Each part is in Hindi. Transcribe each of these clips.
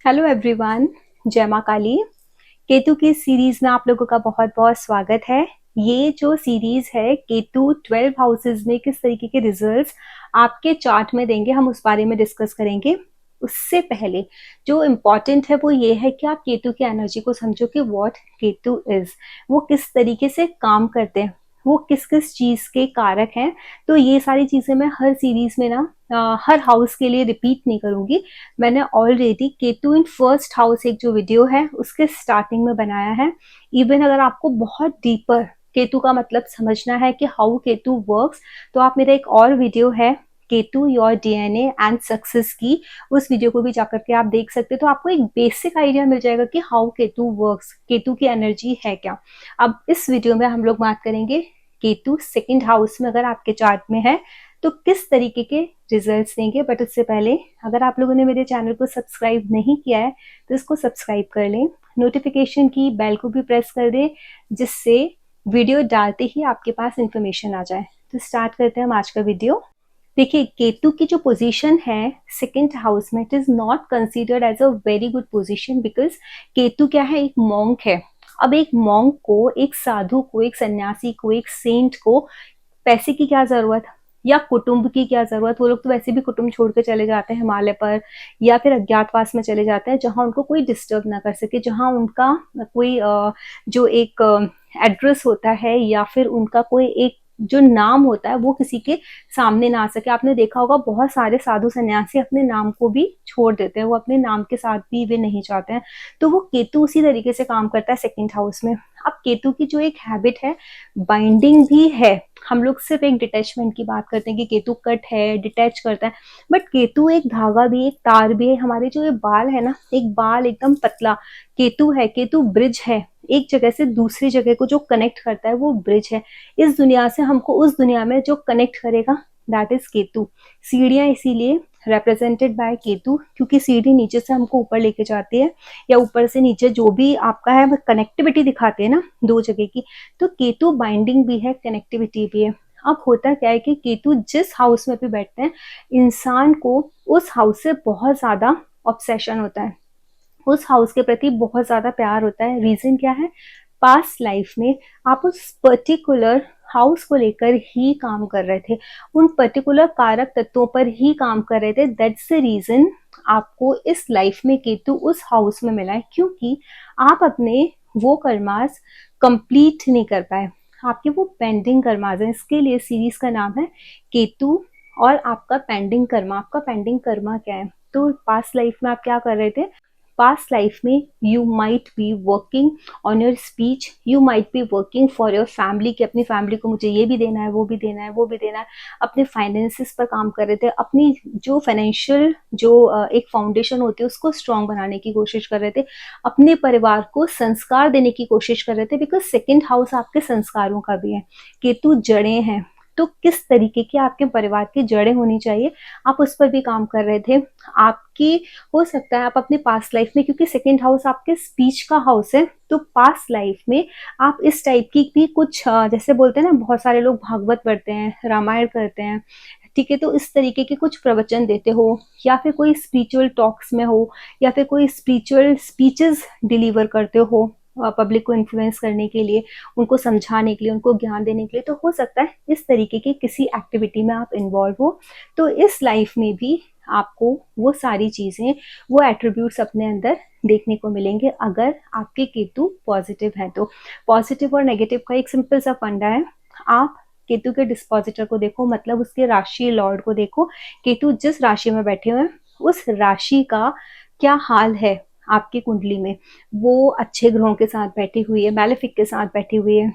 हेलो एवरीवन, जय माँ काली। केतु की सीरीज में आप लोगों का बहुत बहुत स्वागत है। ये जो सीरीज है केतु 12 हाउसेज में किस तरीके के रिजल्ट्स आपके चार्ट में देंगे, हम उस बारे में डिस्कस करेंगे। उससे पहले जो इम्पोर्टेंट है वो ये है कि आप केतु की एनर्जी को समझो कि व्हाट केतु इज, वो किस तरीके से काम करते हैं, वो किस किस चीज के कारक हैं। तो ये सारी चीजें मैं हर सीरीज में ना हर हाउस के लिए रिपीट नहीं करूंगी। मैंने already Ketu in first house एक जो वीडियो है उसके स्टार्टिंग में बनाया है। इवन अगर आपको बहुत डीपर केतु का मतलब समझना है कि हाउ केतु वर्क्स, तो आप मेरा एक और वीडियो है Ketu your DNA and success की, उस वीडियो को भी जाकर के आप देख सकते हो। तो आपको एक बेसिक आइडिया मिल जाएगा कि हाउ केतु वर्क्स, केतु की एनर्जी है क्या। अब इस वीडियो में हम लोग बात करेंगे केतु सेकंड हाउस में अगर आपके चार्ट में है तो किस तरीके के रिजल्ट्स देंगे। बट उससे पहले अगर आप लोगों ने मेरे चैनल को सब्सक्राइब नहीं किया है तो इसको सब्सक्राइब कर लें, नोटिफिकेशन की बेल को भी प्रेस कर दें, जिससे वीडियो डालते ही आपके पास इंफॉर्मेशन आ जाए। तो स्टार्ट करते हैं हम आज का वीडियो। देखिए, केतु की जो पोजीशन है सेकंड हाउस में, it is not considered as a very good position, because Ketu क्या है, एक मॉन्क है। अब एक मॉन्क को, एक साधु को, एक सन्यासी को, एक सेंट को पैसे की क्या जरूरत, या कुटुंब की क्या जरूरत। वो लोग तो वैसे भी कुटुंब छोड़ के चले जाते हैं हिमालय पर, या फिर अज्ञातवास में चले जाते हैं जहां उनको कोई डिस्टर्ब ना कर सके, जहां उनका कोई जो एक एड्रेस होता है या फिर उनका कोई एक जो नाम होता है वो किसी के सामने ना आ सके। आपने देखा होगा बहुत सारे साधु सन्यासी अपने नाम को भी छोड़ देते हैं, वो अपने नाम के साथ भी वे नहीं चाहते हैं। तो वो केतु उसी तरीके से काम करता है सेकंड हाउस में। अब केतु की जो एक हैबिट है, बाइंडिंग भी है। हम लोग सिर्फ एक डिटैचमेंट की बात करते हैं कि केतु कट है, डिटैच करता है, बट केतु एक धागा भी, एक तार भी है। हमारे जो ये बाल है ना, एक बाल एकदम पतला केतु है। केतु ब्रिज है, एक जगह से दूसरी जगह को जो कनेक्ट करता है वो ब्रिज है। इस दुनिया से हमको उस दुनिया में जो कनेक्ट करेगा, दैट इज केतु। सीढ़ियां इसीलिए रिप्रेजेंटेड बाय केतु, क्योंकि सीढ़ी नीचे से हमको ऊपर लेके जाती है, या ऊपर से नीचे जो भी आपका है कनेक्टिविटी दिखाते हैं ना दो जगह की। तो केतु बाइंडिंग भी है, कनेक्टिविटी भी है। अब होता क्या है कि केतु जिस हाउस में भी बैठते हैं, इंसान को उस हाउस से बहुत ज्यादा ऑब्सेशन होता है, उस हाउस के प्रति बहुत ज्यादा प्यार होता है। रीजन क्या है, पास्ट लाइफ में आप उस पर्टिकुलर हाउस को लेकर ही काम कर रहे थे, उन पर्टिकुलर कारक तत्वों पर ही काम कर रहे थे। दैट्स द रीजन आपको इस लाइफ में केतु उस हाउस में मिला है, क्योंकि आप अपने वो कर्मास कंप्लीट नहीं कर पाए, आपके वो पेंडिंग कर्मास हैं। इसके लिए सीरीज का नाम है केतु और आपका पेंडिंग कर्मा। आपका पेंडिंग कर्मा क्या है, तो पास्ट लाइफ में आप क्या कर रहे थे। पास्ट लाइफ में you might be working on your speech, you might be working for your family, कि अपनी फैमिली को मुझे ये भी देना है, वो भी देना है, वो भी देना है। अपने फाइनेंसिस पर काम कर रहे थे, अपनी जो फाइनेंशियल जो एक फाउंडेशन होती है उसको स्ट्रांग बनाने की कोशिश कर रहे थे, अपने परिवार को संस्कार देने की कोशिश कर रहे थे, बिकॉज सेकेंड हाउस आपके संस्कारों का भी है। केतु जड़ें हैं, तो किस तरीके की आपके परिवार की जड़ें होनी चाहिए, आप उस पर भी काम कर रहे थे। आपकी हो सकता है आप अपने पास्ट लाइफ में, क्योंकि सेकेंड हाउस आपके स्पीच का हाउस है, तो पास्ट लाइफ में आप इस टाइप की भी कुछ जैसे बोलते हैं ना, बहुत सारे लोग भागवत पढ़ते हैं, रामायण करते हैं, ठीक है, तो इस तरीके के कुछ प्रवचन देते हो, या फिर कोई स्पिरिचुअल टॉक्स में हो, या फिर कोई स्पिरिचुअल स्पीचेस डिलीवर करते हो पब्लिक को इन्फ्लुएंस करने के लिए, उनको समझाने के लिए, उनको ज्ञान देने के लिए। तो हो सकता है इस तरीके की किसी एक्टिविटी में आप इन्वॉल्व हो। तो इस लाइफ में भी आपको वो सारी चीजें, वो एट्रीब्यूट्स अपने अंदर देखने को मिलेंगे अगर आपके केतु पॉजिटिव है। तो पॉजिटिव और नेगेटिव का एक सिंपल सा फंडा है। आप केतु के डिस्पोजिटर को देखो, मतलब उसके राशि लॉर्ड को देखो। केतु जिस राशि में बैठे हुए हैं उस राशि का क्या हाल है आपकी कुंडली में, वो अच्छे ग्रहों के साथ बैठी हुई है, मैलेफिक के साथ बैठी हुई है,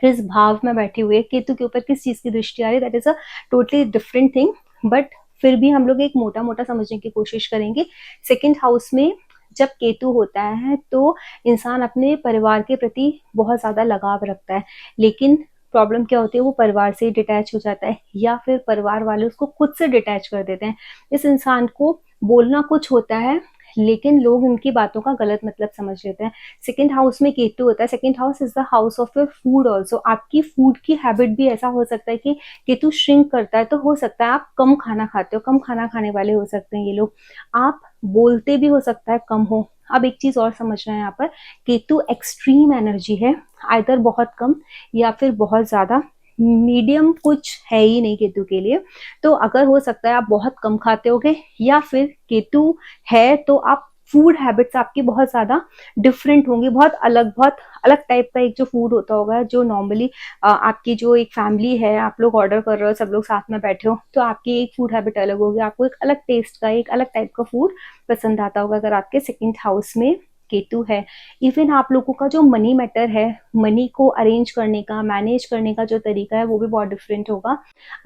किस भाव में बैठी हुई है, केतु के ऊपर किस चीज की दृष्टि आ रही है, that is a totally different thing. But फिर भी हम लोग एक मोटा मोटा समझने की कोशिश करेंगे। सेकेंड हाउस में जब केतु होता है तो इंसान अपने परिवार के प्रति बहुत ज्यादा लगाव रखता है, लेकिन प्रॉब्लम क्या होती है, वो परिवार से डिटैच हो जाता है, या फिर परिवार वाले उसको खुद से डिटैच कर देते हैं। इस इंसान को बोलना कुछ होता है, लेकिन लोग उनकी बातों का गलत मतलब समझ लेते हैं। सेकंड हाउस में केतु होता है, second house is the house of your food also. आपकी फूड की हैबिट भी ऐसा हो सकता है कि केतु श्रिंक करता है, तो हो सकता है आप कम खाना खाते हो, कम खाना खाने वाले हो सकते हैं ये लोग। आप बोलते भी हो सकता है कम हो। अब एक चीज और समझना है यहाँ पर, केतु एक्सट्रीम एनर्जी है, आइदर बहुत कम या फिर बहुत ज्यादा, मीडियम कुछ है ही नहीं केतु के लिए। तो अगर हो सकता है आप बहुत कम खाते होगे, या फिर केतु है तो आप फूड हैबिट्स आपकी बहुत ज्यादा डिफरेंट होंगी, बहुत अलग टाइप का एक जो फूड होता होगा, जो नॉर्मली आपकी जो एक फैमिली है, आप लोग ऑर्डर कर रहे हो, सब लोग साथ में बैठे हो, तो आपकी एक फूड हैबिट अलग होगी, आपको एक अलग टेस्ट का, एक अलग टाइप का फूड पसंद आता होगा अगर आपके सेकंड हाउस में केतु है। इवन आप लोगों का जो मनी मैटर है, मनी को अरेंज करने का, मैनेज करने का जो तरीका है, वो भी बहुत डिफरेंट होगा।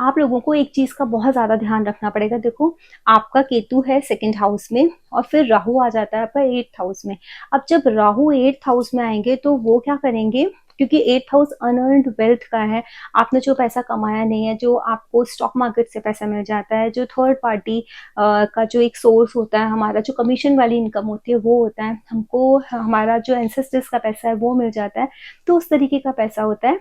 आप लोगों को एक चीज का बहुत ज्यादा ध्यान रखना पड़ेगा। देखो, आपका केतु है सेकंड हाउस में और फिर राहु आ जाता है आपका एट्थ हाउस में। अब जब राहु एट्थ हाउस में आएंगे तो वो क्या करेंगे, क्योंकि एट्थ हाउस अनअर्न्ड वेल्थ का है, आपने जो पैसा कमाया नहीं है, जो आपको स्टॉक मार्केट से पैसा मिल जाता है, जो थर्ड पार्टी का जो एक सोर्स होता है, हमारा जो कमीशन वाली इनकम होती है वो होता है, हमको हमारा जो एंसेस्टर्स का पैसा है वो मिल जाता है, तो उस तरीके का पैसा होता है।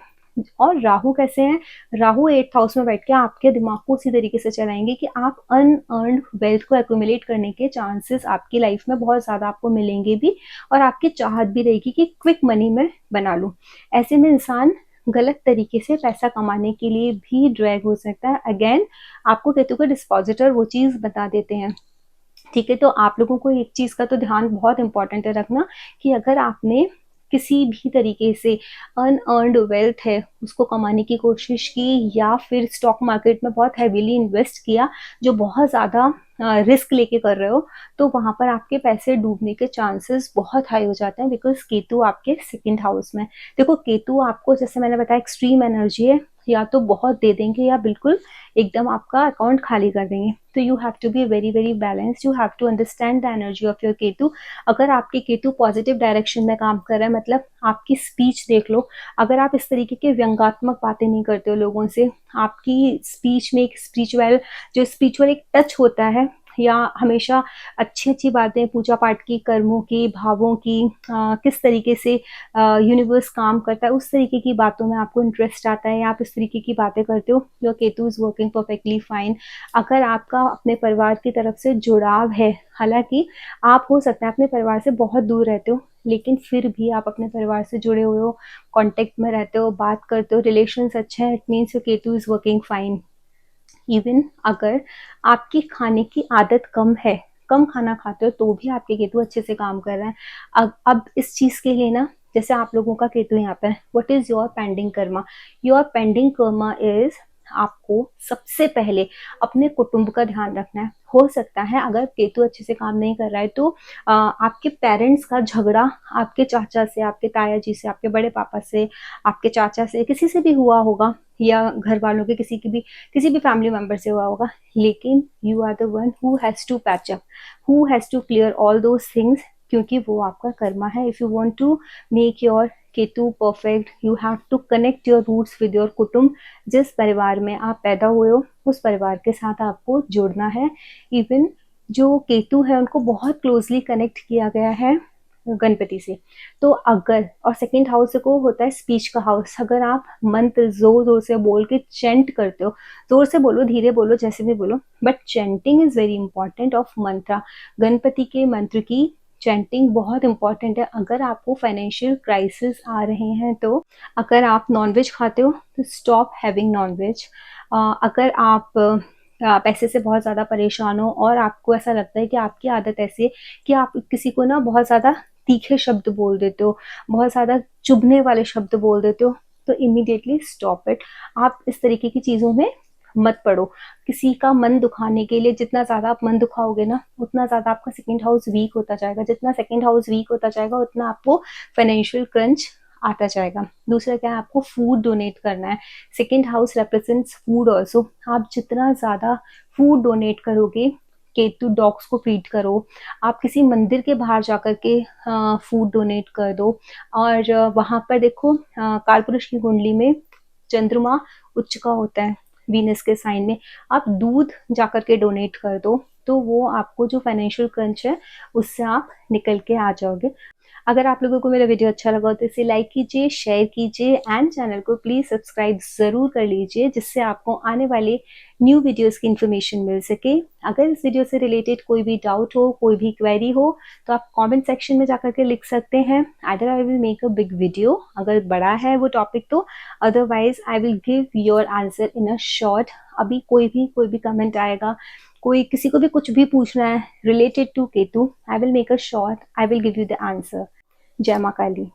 और राहु कैसे हैं, राहु एट्थ हाउस में बैठ के आपके दिमाग को उसी तरीके से चलाएंगे कि आप अनअर्न्ड वेल्थ को एक्यूमुलेट करने के चांसेस आपकी लाइफ में बहुत ज्यादा आपको मिलेंगे भी, और आपकी चाहत भी रहेगी कि क्विक मनी में बना लूं। ऐसे में इंसान गलत तरीके से पैसा कमाने के लिए भी ड्रैग हो सकता है। अगेन, आपको केतु का डिस्पोजिटर वो चीज बता देते हैं। ठीक है, तो आप लोगों को एक चीज का तो ध्यान बहुत इंपॉर्टेंट है रखना, कि अगर आपने किसी भी तरीके से अनअर्न्ड वेल्थ है उसको कमाने की कोशिश की, या फिर स्टॉक मार्केट में बहुत हैवीली इन्वेस्ट किया, जो बहुत ज्यादा रिस्क लेके कर रहे हो, तो वहां पर आपके पैसे डूबने के चांसेस बहुत हाई हो जाते हैं, बिकॉज केतु आपके सेकंड हाउस में। देखो, केतु आपको, जैसे मैंने बताया, एक्सट्रीम एनर्जी है, या तो बहुत दे देंगे या बिल्कुल एकदम आपका अकाउंट खाली कर देंगे। तो you have to be very very balanced, you have to understand the energy of your Ketu. अगर आपके केतु पॉजिटिव डायरेक्शन में काम कर रहा है, मतलब आपकी स्पीच देख लो, अगर आप इस तरीके के व्यंगात्मक बातें नहीं करते हो लोगों से, आपकी स्पीच में एक स्पिरिचुअल एक टच होता है, या हमेशा अच्छी अच्छी बातें, पूजा पाठ की, कर्मों की, भावों की, किस तरीके से यूनिवर्स काम करता है, उस तरीके की बातों में आपको इंटरेस्ट आता है, या आप इस तरीके की बातें करते हो, your Ketu is working perfectly fine. अगर आपका अपने परिवार की तरफ से जुड़ाव है, हालांकि आप हो सकता है अपने परिवार से बहुत दूर रहते हो, लेकिन फिर भी आप अपने परिवार से जुड़े हुए हो, कांटेक्ट में रहते हो, बात करते हो, रिलेशंस अच्छे हैं, it means your Ketu is working fine. Even अगर आपकी खाने की आदत कम है, कम खाना खाते हो, तो भी आपके केतु अच्छे से काम कर रहा है। अब इस चीज के लिए ना, जैसे आप लोगों का केतु यहाँ पे, what is your pending Karma? Your pending Karma is, आपको सबसे पहले अपने कुटुंब का ध्यान रखना है। हो सकता है अगर केतु अच्छे से काम नहीं कर रहा है तो आपके पेरेंट्स का झगड़ा आपके चाचा से, आपके ताया जी से, आपके बड़े पापा से, आपके चाचा से, किसी से भी हुआ होगा, या घर वालों के किसी भी फैमिली मेंबर से हुआ होगा, लेकिन you are the one who has to patch up, who has to clear all those things, क्योंकि वो आपका कर्मा है। If you want to make your Ketu perfect, you have to connect your roots with your kutumb. जिस परिवार में आप पैदा हुए हो उस परिवार के साथ आपको जुड़ना है। इवन जो केतु है उनको बहुत क्लोजली कनेक्ट किया गया है गणपति से। तो अगर, और सेकंड हाउस को होता है स्पीच का हाउस, अगर आप मंत्र जोर जोर से बोल के चेंट करते हो, जोर से बोलो, धीरे बोलो, जैसे भी बोलो, but chanting is very important of मंत्र। गणपति के मंत्र की चेंटिंग बहुत इंपॉर्टेंट है। अगर आपको फाइनेंशियल क्राइसिस आ रहे हैं, तो अगर आप नॉनवेज खाते हो तो स्टॉप हैविंग नॉनवेज। अगर आप पैसे से बहुत ज़्यादा परेशान हो, और आपको ऐसा लगता है कि आपकी आदत ऐसी है कि आप किसी को ना बहुत ज़्यादा तीखे शब्द बोल देते हो, बहुत ज़्यादा चुभने वाले शब्द बोल देते हो, तो इमीडिएटली स्टॉप इट। आप इस तरीके की चीज़ों में मत पड़ो। किसी का मन दुखाने के लिए, जितना ज्यादा आप मन दुखाओगे ना, उतना ज्यादा आपका सेकंड हाउस वीक होता जाएगा। जितना सेकंड हाउस वीक होता जाएगा, उतना आपको फाइनेंशियल क्रंच आता जाएगा। दूसरा क्या है, आपको फूड डोनेट करना है। Second house represents food also. आप जितना ज्यादा फूड डोनेट करोगे, केतु डॉग्स को फीड करो, आप किसी मंदिर के बाहर जाकर के फूड डोनेट कर दो। और वहां पर देखो, कालपुरुष की कुंडली में चंद्रमा उच्च का होता है, वीनस के साइन में, आप दूध जाकर के डोनेट कर दो, तो वो आपको जो फाइनेंशियल क्रंच है उससे आप निकल के आ जाओगे। अगर आप लोगों को मेरा वीडियो अच्छा लगा हो तो इसे लाइक कीजिए, शेयर कीजिए एंड चैनल को प्लीज सब्सक्राइब जरूर कर लीजिए, जिससे आपको आने वाले न्यू वीडियोस की इन्फॉर्मेशन मिल सके। अगर इस वीडियो से रिलेटेड कोई भी डाउट हो, कोई भी क्वेरी हो, तो आप कमेंट सेक्शन में जाकर के लिख सकते हैं। Either I will make a big video अगर बड़ा है वो टॉपिक तो, otherwise I will give your answer in a short. अभी कोई भी कमेंट आएगा, कोई किसी को भी कुछ भी पूछना है related to Ketu, I will make a short, I will give you the answer. जय माँ काली।